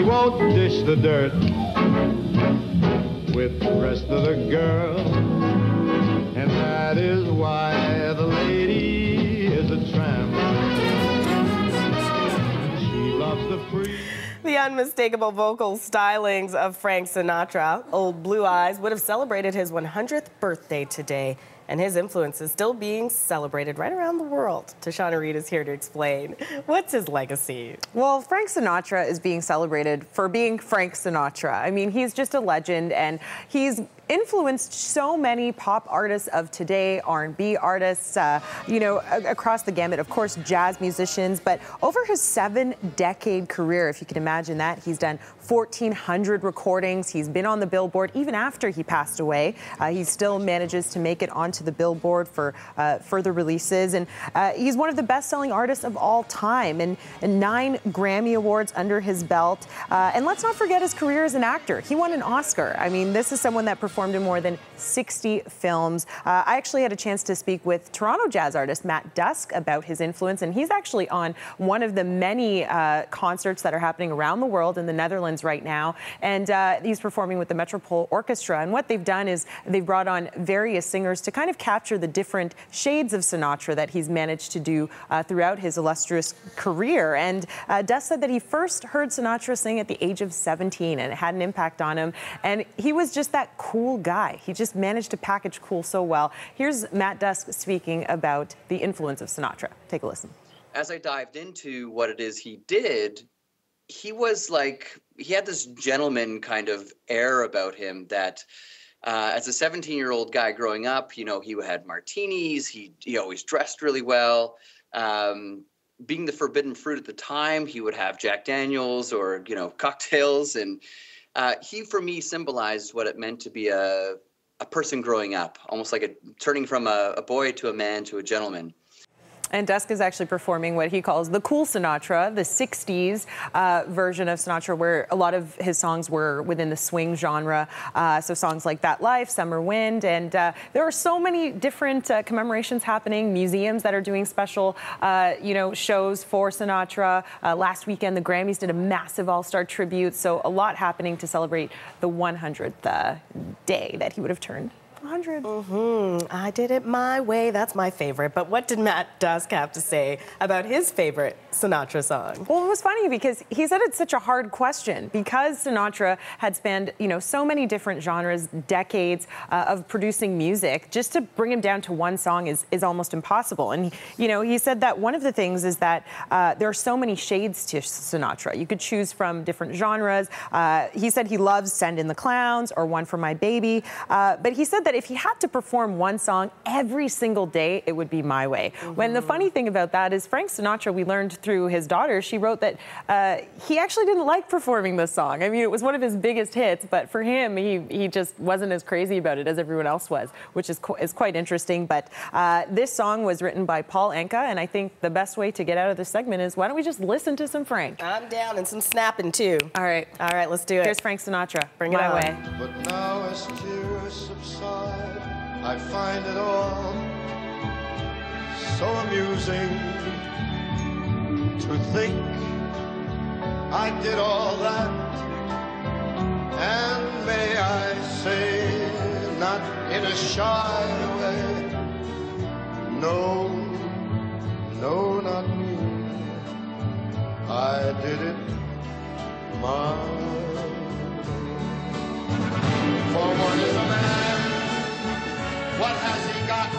he won't dish the dirt with the rest of the girls. And that is why the lady is a tramp. She loves the free. The unmistakable vocal stylings of Frank Sinatra, Old Blue Eyes, would have celebrated his 100th birthday today, and his influence is still being celebrated right around the world. Tashauna Reid is here to explain. What's his legacy? Well, Frank Sinatra is being celebrated for being Frank Sinatra. I mean, he's just a legend, and he's influenced so many pop artists of today, R&B artists, across the gamut, of course, jazz musicians. But over his 7-decade career, if you can imagine that, he's done 1,400 recordings. He's been on the Billboard even after he passed away. He still manages to make it onto the Billboard for further releases. And he's one of the best-selling artists of all time, and 9 Grammy Awards under his belt. And let's not forget his career as an actor. He won an Oscar. I mean, this is someone that performed in more than 60 films. I actually had a chance to speak with Toronto jazz artist Matt Dusk about his influence, and he's actually on one of the many concerts that are happening around the world in the Netherlands right now. And he's performing with the Metropole Orchestra. And what they've done is they've brought on various singers to kind of capture the different shades of Sinatra that he's managed to do throughout his illustrious career. And Dusk said that he first heard Sinatra sing at the age of 17, and it had an impact on him. And he was just that cool guy. He just managed to package cool so well. Here's Matt Dusk speaking about the influence of Sinatra. Take a listen. As I dived into what it is he did, he was like, he had this gentleman kind of air about him that as a 17-year-old guy growing up, you know, he had martinis, he always dressed really well. Being the forbidden fruit at the time, he would have Jack Daniels or, you know, cocktails. And he, for me, symbolized what it meant to be a person growing up, almost like turning from a boy to a man to a gentleman. And Dusk is actually performing what he calls the cool Sinatra, the 60s version of Sinatra, where a lot of his songs were within the swing genre. So songs like That Life, Summer Wind, and there are so many different commemorations happening, museums that are doing special, shows for Sinatra. Last weekend, the Grammys did a massive all-star tribute, so a lot happening to celebrate the 100th day that he would have turned 100. I did it my way. That's my favorite. But what did Matt Dusk have to say about his favorite Sinatra song? Well, it was funny because he said it's such a hard question because Sinatra had spanned, so many different genres, decades of producing music. Just to bring him down to one song is almost impossible. And, he said that one of the things is that there are so many shades to Sinatra. You could choose from different genres. He said he loves Send in the Clowns or One for My Baby. But he said that if he had to perform one song every single day, it would be My Way. When the funny thing about that is Frank Sinatra, we learned through his daughter, she wrote that he actually didn't like performing this song. I mean, it was one of his biggest hits, but for him, he just wasn't as crazy about it as everyone else was, which is quite interesting. But this song was written by Paul Anka, and I think the best way to get out of this segment is why don't we just listen to some Frank? I'm down, and some snapping too. All right, let's do it. Here's Frank Sinatra. Bring it My on. Way. But now as tears subside, I find it all so amusing to think I did all that, and may I say, not in a shy way, no, not me, I did it my way. For what is a man? What has he got?